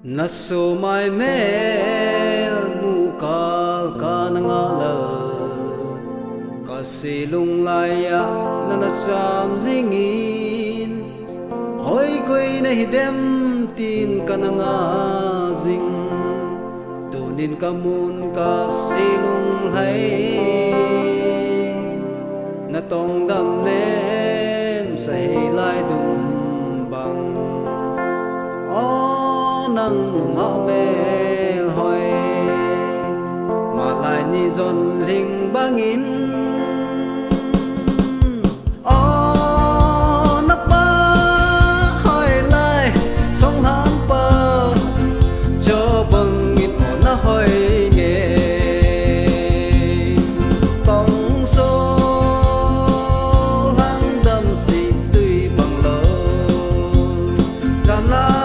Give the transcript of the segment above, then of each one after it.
na so mai mel mu kal kanangalal kasilung laya na sam zingin hoi koi na hidem tin kananga zing tunin kamun kasilung hai na tong dam nem say lai dum bang nang ngõ mel hoi mà lại ni dọn linh bangin nắp ba hỏi lại sông hang pa cho bằng nghìn na hỏi nghe tông số lang đâm xì tươi bằng lỡ cảm lại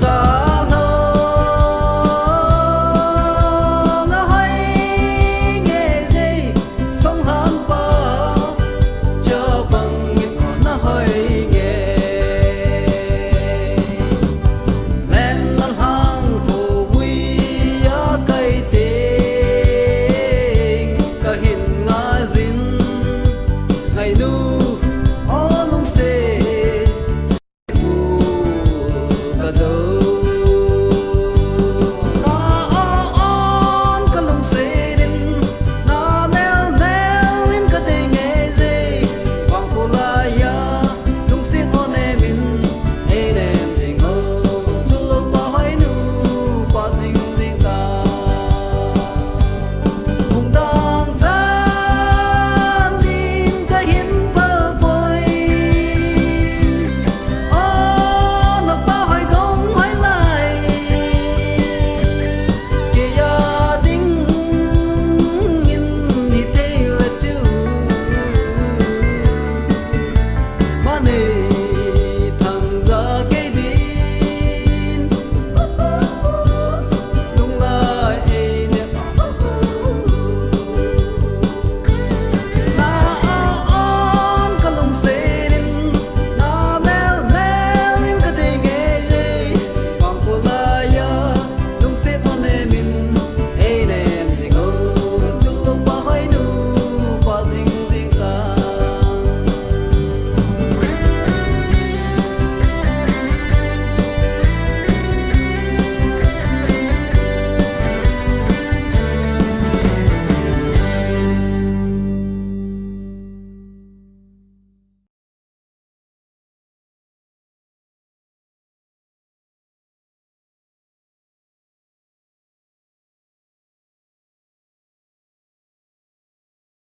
Sa